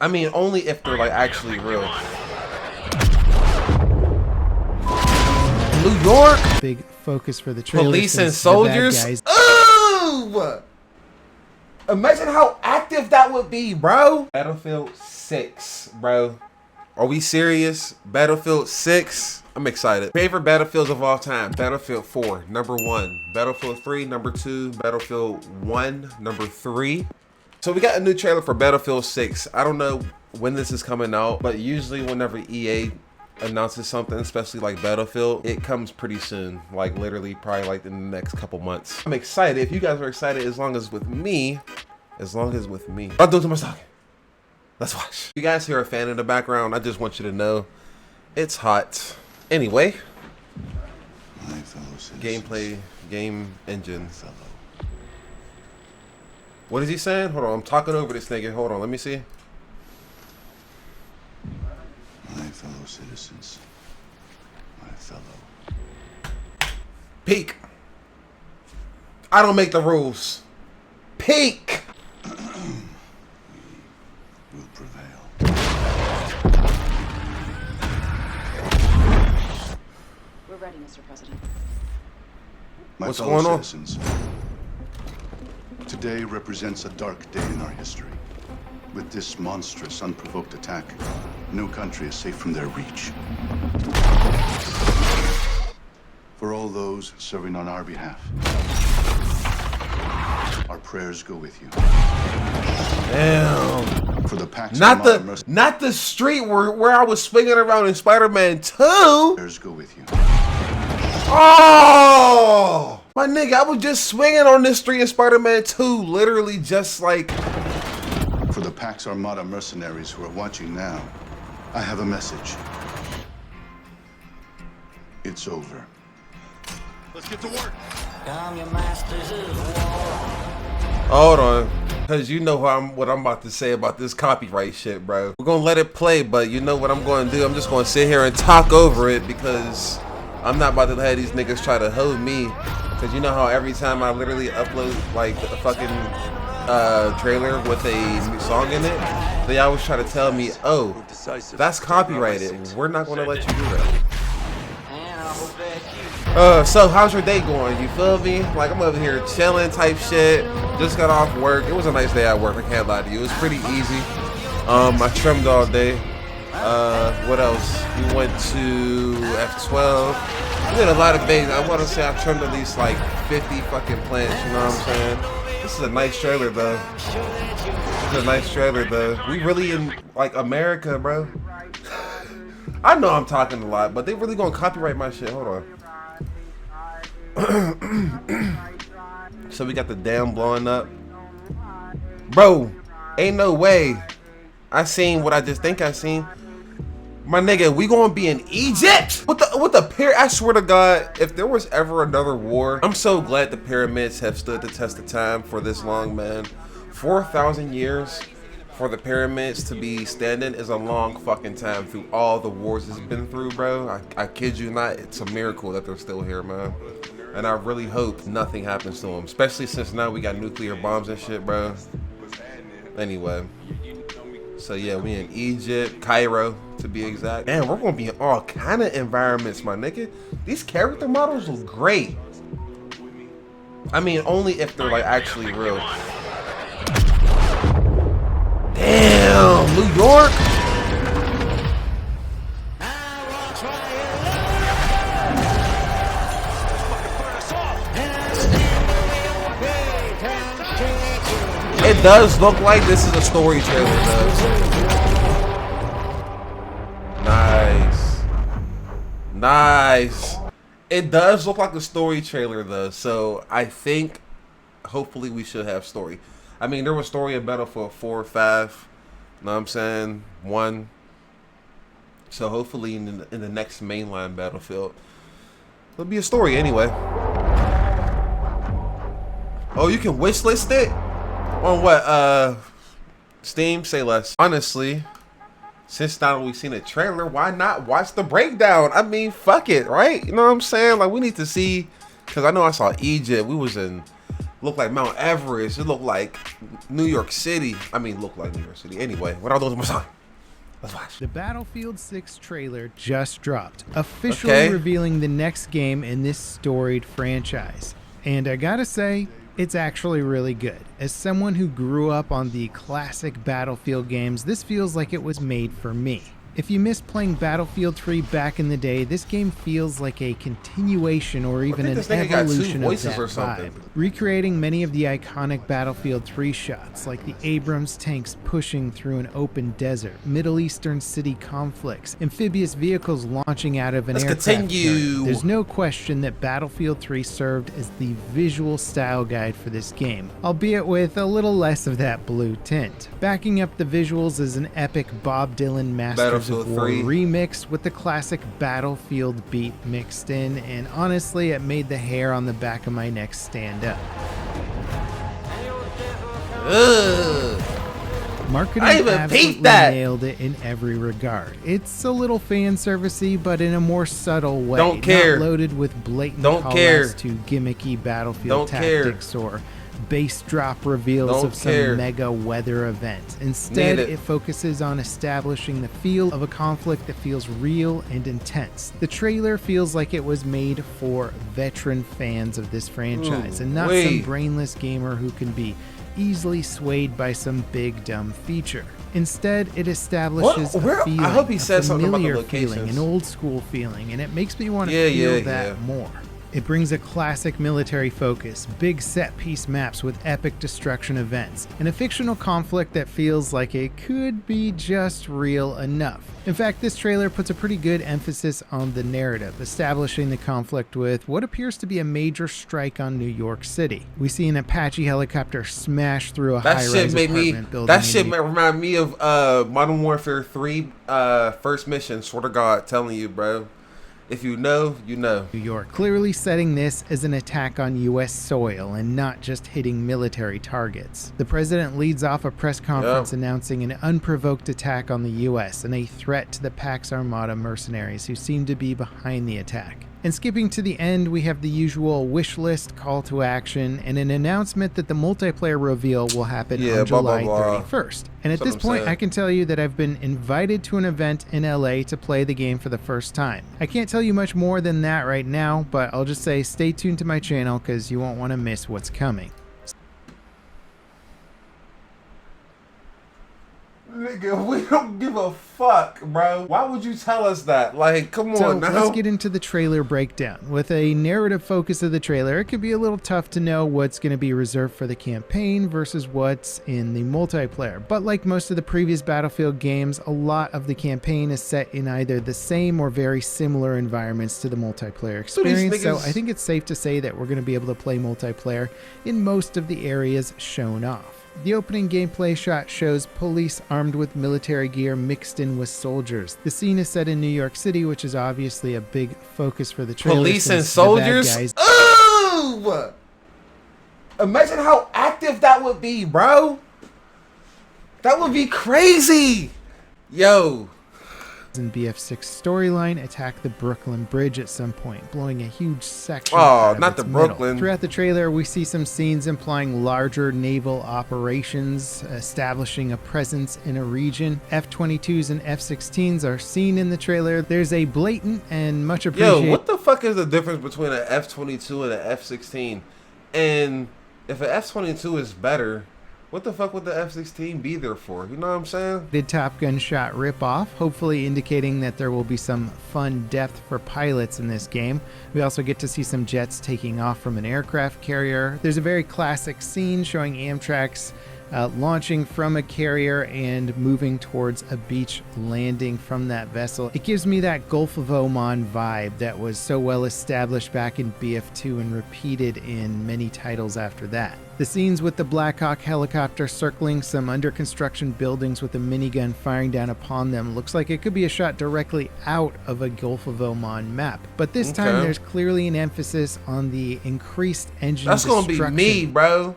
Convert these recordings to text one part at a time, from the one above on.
I mean, only if they're like actually real. New York? Big focus for the trailer. Police and soldiers? Ooh! Imagine how active that would be, bro. Battlefield 6, bro. Are we serious? Battlefield 6? I'm excited. Favorite Battlefields of all time. Battlefield 4, number 1. Battlefield 3, number 2. Battlefield 1, number 3. So we got a new trailer for Battlefield 6. I don't know when this is coming out, but usually whenever EA announces something, especially like Battlefield, it comes pretty soon. Like literally probably like in the next couple months. I'm excited. If you guys are excited, as long as with me. I'll do it to my stocking. Let's watch. If you guys hear a fan in the background, I just want you to know it's hot. Anyway, gameplay, game engine. What is he saying? Hold on, I'm talking over this nigga. Hold on, let me see. My fellow citizens, my fellow. Peak. I don't make the rules. Peak. We will prevail. We're ready, Mr. President. My What's fellow going on? citizens, today represents a dark day in our history. With this monstrous, unprovoked attack, no country is safe from their reach. For all those serving on our behalf, our prayers go with you. Damn. For the packs Not the street where I was swinging around in Spider-Man 2. prayers go with you. Oh, my nigga, I was just swinging on this street in Spider-Man 2, literally just like. For the Pax Armada mercenaries who are watching now, I have a message. It's over. Let's get to work. Hold on, cause you know what I'm about to say about this copyright shit, bro. We're gonna let it play, but you know what I'm gonna do? I'm just gonna sit here and talk over it because I'm not about to have these niggas try to hold me. Cause you know how every time I literally upload like a fucking trailer with a new song in it, they always try to tell me, oh, that's copyrighted. We're not gonna let you do that. So how's your day going? You feel me? Like I'm over here chilling type shit. Just got off work. It was a nice day at work. I can't lie to you. It was pretty easy. I trimmed all day. What else? We went to F12. We did a lot of things. I want to say I trimmed at least like 50 fucking plants. You know what I'm saying? This is a nice trailer though. We really in like America, bro. I know I'm talking a lot, but they really gonna copyright my shit. Hold on. So we got the dam blowing up. Bro, ain't no way. I seen what I just think I seen. My nigga, we gonna be in Egypt with the pyramid. I swear to God, if there was ever another war, I'm so glad the pyramids have stood the test of time for this long, man. 4,000 years for the pyramids to be standing is a long fucking time through all the wars it's been through, bro. I kid you not, it's a miracle that they're still here, man. And I really hope nothing happens to them, especially since now we got nuclear bombs and shit, bro. Anyway. So yeah, we in Egypt, Cairo to be exact. Man, we're gonna be in all kind of environments, my nigga. These character models look great. I mean, only if they're like actually real. Damn, New York. It does look like this is a story trailer, though. Nice. It does look like a story trailer, though. So I think, hopefully, we should have story. I mean, there was story in Battlefield 4 or 5. Know what I'm saying? 1. So hopefully, in the next mainline Battlefield, there'll be a story anyway. Oh, you can wishlist it? On what, Steam? Say less. Honestly, since now we've seen a trailer, why not watch the breakdown? I mean, fuck it, right? You know what I'm saying? Like, we need to see, because I know I saw Egypt. We was in looked like Mount Everest. It looked like New York City. I mean, looked like New York City. Anyway, without those my son. Let's watch. The Battlefield 6 trailer just dropped, officially revealing the next game in this storied franchise. And I gotta say, it's actually really good. As someone who grew up on the classic Battlefield games, this feels like it was made for me. If you missed playing Battlefield 3 back in the day, this game feels like a continuation or even an evolution of that vibe. Recreating many of the iconic Battlefield 3 shots, like the Abrams tanks pushing through an open desert, Middle Eastern city conflicts, amphibious vehicles launching out of an aircraft carrier. There's no question that Battlefield 3 served as the visual style guide for this game, albeit with a little less of that blue tint. Backing up the visuals is an epic Bob Dylan Masters of War remix with the classic Battlefield beat mixed in, and honestly, it made the hair on the back of my neck stand up. Marketing absolutely nailed it in every regard. It's a little fan servicey, but in a more subtle way. Don't care. Not loaded with blatant call-outs to gimmicky Battlefield tactics or base drop reveals of some mega weather event. Instead, it focuses on establishing the feel of a conflict that feels real and intense. The trailer feels like it was made for veteran fans of this franchise and not some brainless gamer who can be easily swayed by some big dumb feature. Instead, it establishes a feeling, I hope he said something about the familiar locations. feeling, an old school feeling, and it makes me want to feel that more. It brings a classic military focus, big set-piece maps with epic destruction events, and a fictional conflict that feels like it could be just real enough. In fact, this trailer puts a pretty good emphasis on the narrative, establishing the conflict with what appears to be a major strike on New York City. We see an Apache helicopter smash through a high-rise apartment building. That shit remind me of Modern Warfare 3 first mission, swear to God, telling you, bro. If you know, you know. New York, clearly setting this as an attack on U.S. soil and not just hitting military targets. The president leads off a press conference announcing an unprovoked attack on the U.S. and a threat to the Pax Armada mercenaries who seem to be behind the attack. And skipping to the end, we have the usual wish list, call to action, and an announcement that the multiplayer reveal will happen on July 31st. And at this point, I can tell you that I've been invited to an event in LA to play the game for the first time. I can't tell you much more than that right now, but I'll just say stay tuned to my channel because you won't want to miss what's coming. Nigga, we don't give a fuck, bro. Why would you tell us that? Like, come on now. Let's get into the trailer breakdown. With a narrative focus of the trailer, it could be a little tough to know what's going to be reserved for the campaign versus what's in the multiplayer. But like most of the previous Battlefield games, a lot of the campaign is set in either the same or very similar environments to the multiplayer experience. So I think it's safe to say that we're going to be able to play multiplayer in most of the areas shown off. The opening gameplay shot shows police armed with military gear mixed in with soldiers. The scene is set in New York City, which is obviously a big focus for the trailer. Police and soldiers? Ooh! Imagine how active that would be, bro. That would be crazy. Yo. In BF6 storyline, attack the Brooklyn Bridge at some point, blowing a huge section out of not the middle. Brooklyn. Throughout the trailer, we see some scenes implying larger naval operations, establishing a presence in a region. F-22s and F-16s are seen in the trailer. There's a blatant and much appreciated... Yo, what the fuck is the difference between an F-22 and an F-16? And if an F-22 is better... what the fuck would the F-16 be there for? You know what I'm saying? The Top Gun shot ripoff, hopefully indicating that there will be some fun depth for pilots in this game. We also get to see some jets taking off from an aircraft carrier. There's a very classic scene showing Amtrak's launching from a carrier and moving towards a beach, landing from that vessel. It gives me that Gulf of Oman vibe that was so well established back in BF2 and repeated in many titles after that. The scenes with the Black Hawk helicopter circling some under construction buildings with a minigun firing down upon them looks like it could be a shot directly out of a Gulf of Oman map. But this time there's clearly an emphasis on the increased engine destruction. That's gonna be me, bro.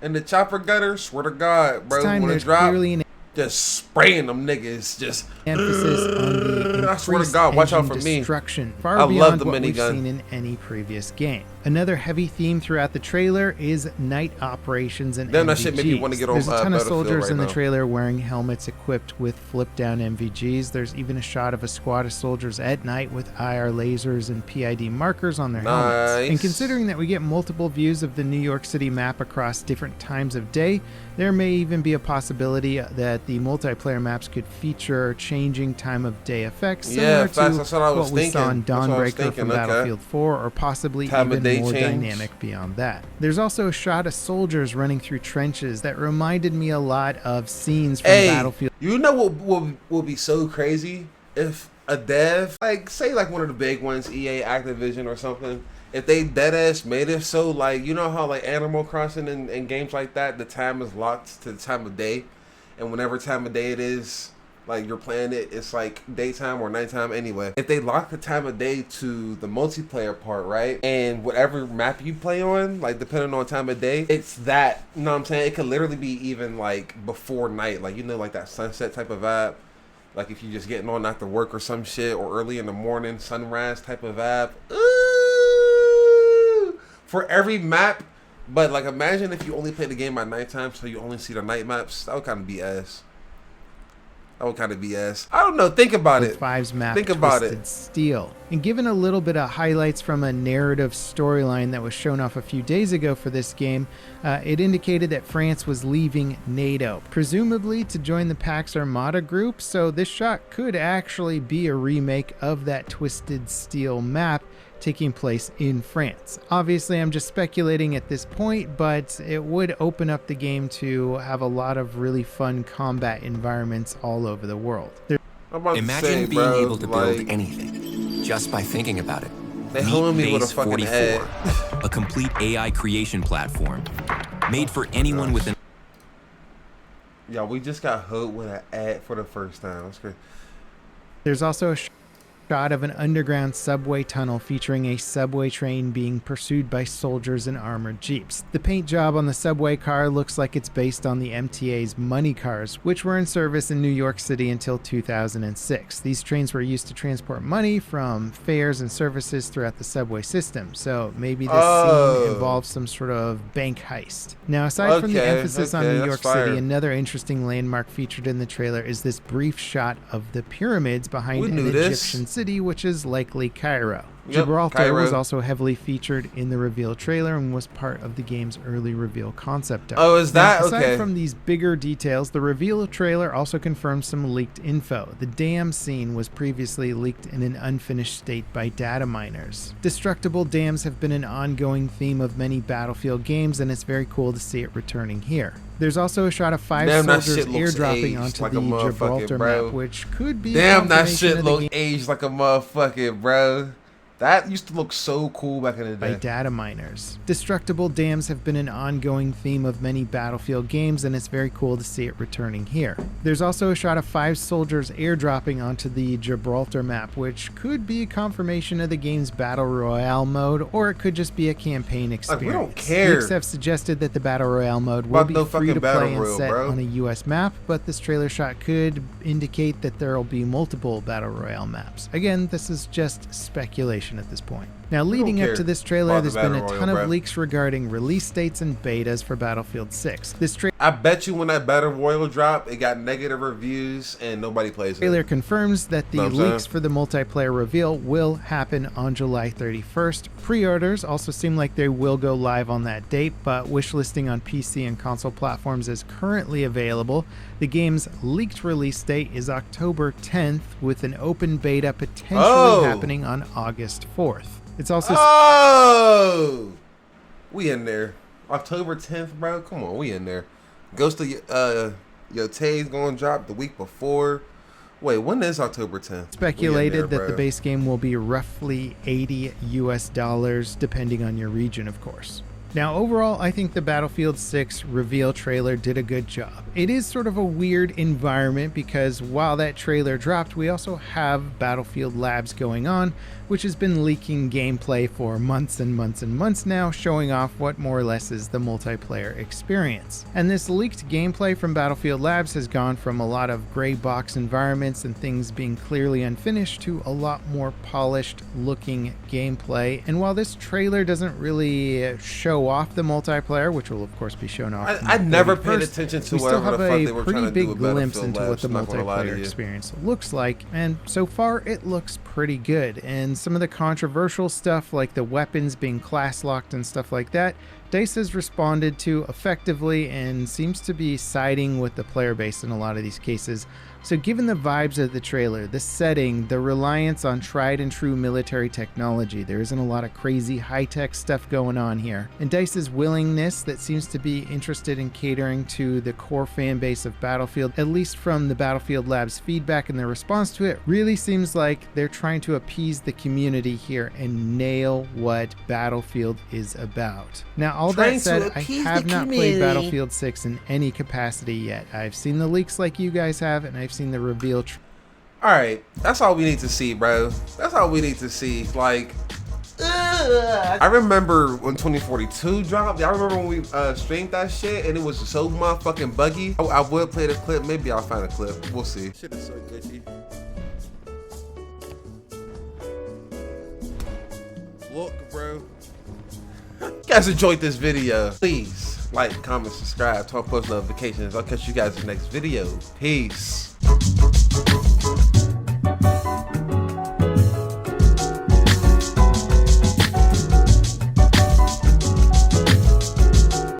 And the chopper gunner, swear to God, bro, when it drop, just spraying them niggas, just emphasis on the I swear to increased God, watch out engine for me. destruction, far I love beyond the what we've minigun. seen in any previous game. Another heavy theme throughout the trailer is night operations and Damn, MVGs. that shit make me wanna get on, There's a ton of Battlefield soldiers right in the now. trailer wearing helmets equipped with flip-down MVGs. There's even a shot of a squad of soldiers at night with IR lasers and PID markers on their helmets. Nice. And considering that we get multiple views of the New York City map across different times of day, there may even be a possibility that the multiplayer maps could feature changing time of day effects, Yeah, similar facts. to That's what I was we saw in thinking. That's what I was Dawnbreaker thinking, from okay. Battlefield 4, or possibly Time of even day more change. dynamic beyond that. There's also a shot of soldiers running through trenches that reminded me a lot of scenes from Hey, Battlefield. you know what will be so crazy if a dev, like say like one of the big ones, EA, Activision or something, if they deadass made it so like, you know how like Animal Crossing and games like that, the time is locked to the time of day, and whenever time of day it is, like you're playing it, it's like daytime or nighttime anyway. If they lock the time of day to the multiplayer part, right? And whatever map you play on, like depending on time of day, it's that, you know what I'm saying? It could literally be even like before night, like, you know, like that sunset type of vibe. Like if you're just getting on after work or some shit, or early in the morning, sunrise type of vibe. Ooh! For every map. But like imagine if you only play the game at nighttime, so you only see the night maps. That would kind of be ass. That would kind of be ass. I don't know. Think about it. 5's map Think about Twisted it. Steel. And given a little bit of highlights from a narrative storyline that was shown off a few days ago for this game, it indicated that France was leaving NATO, presumably to join the Pax Armada group, so this shot could actually be a remake of that Twisted Steel map taking place in France. Obviously, I'm just speculating at this point, but it would open up the game to have a lot of really fun combat environments all over the world. I'm about Imagine to say, being bro, able to like, build anything just by thinking about it. They Meet holding me with a Base fucking 44, ad. a complete AI creation platform made for anyone with an Yeah, we just got hooked with an ad for the first time. That's crazy. There's also a shot of an underground subway tunnel featuring a subway train being pursued by soldiers in armored jeeps. The paint job on the subway car looks like it's based on the MTA's money cars, which were in service in New York City until 2006. These trains were used to transport money from fares and services throughout the subway system, so maybe this scene involves some sort of bank heist. Now, aside from the emphasis on New York City, another interesting landmark featured in the trailer is this brief shot of the pyramids behind an Egyptian city, which is likely Cairo. Gibraltar was also heavily featured in the reveal trailer and was part of the game's early reveal concept art. Oh, is that now, aside okay? from these bigger details, the reveal trailer also confirmed some leaked info. The dam scene was previously leaked in an unfinished state by data miners. Destructible dams have been an ongoing theme of many Battlefield games, and it's very cool to see it returning here. There's also a shot of 5 soldiers airdropping onto like the Gibraltar map, which could be damn, that shit look look aged like a motherfucker, bro. That used to look so cool back in the day. By data miners. Destructible dams have been an ongoing theme of many Battlefield games, and it's very cool to see it returning here. There's also a shot of 5 soldiers airdropping onto the Gibraltar map, which could be a confirmation of the game's Battle Royale mode, or it could just be a campaign experience. Like, we don't care. Leaks have suggested that the Battle Royale mode will be free to play and set on a US map, but this trailer shot could indicate that there will be multiple Battle Royale maps. Again, this is just speculation at this point. Now, leading up to this trailer, there's been a ton of leaks regarding release dates and betas for Battlefield 6. I bet you when that Battle Royale dropped, it got negative reviews and nobody plays it. Trailer confirms that the leaks for the multiplayer reveal will happen on July 31st. Pre-orders also seem like they will go live on that date, but wishlisting on PC and console platforms is currently available. The game's leaked release date is October 10th, with an open beta potentially happening on August 4th. It's also we in there. October 10th, bro. Come on, we in there. Ghost of Yote's gonna drop the week before. Wait, when is October 10th? Speculated that the base game will be roughly $80 US, depending on your region, of course. Now, overall, I think the Battlefield 6 reveal trailer did a good job. It is sort of a weird environment because while that trailer dropped, we also have Battlefield Labs going on, which has been leaking gameplay for months and months and months now, showing off what more or less is the multiplayer experience. And this leaked gameplay from Battlefield Labs has gone from a lot of gray box environments and things being clearly unfinished to a lot more polished looking gameplay. And while this trailer doesn't really show off the multiplayer, which will of course be shown off, I never paid attention to whatever the fuck they were trying to do with glimpse Battlefield into what the Labs, multiplayer experience looks like, and so far it looks pretty good. And some of the controversial stuff like the weapons being class locked and stuff like that, DICE has responded to effectively and seems to be siding with the player base in a lot of these cases. So given the vibes of the trailer, the setting, the reliance on tried and true military technology, there isn't a lot of crazy high-tech stuff going on here. And DICE's willingness that seems to be interested in catering to the core fan base of Battlefield, at least from the Battlefield Labs feedback and their response to it, really seems like they're trying to appease the community here and nail what Battlefield is about. Now, all that said, I have not played Battlefield 6 in any capacity yet. I've seen the leaks like you guys have, and I've seen the reveal. Alright, that's all we need to see, bro. That's all we need to see. Like, I remember when 2042 dropped. I remember when we streamed that shit and it was so motherfucking buggy. I would play the clip. Maybe I'll find a clip. We'll see. Shit is so glitchy. Look, bro. You guys enjoyed this video. Please like, comment, subscribe, turn on post notifications. I'll catch you guys in the next video. Peace.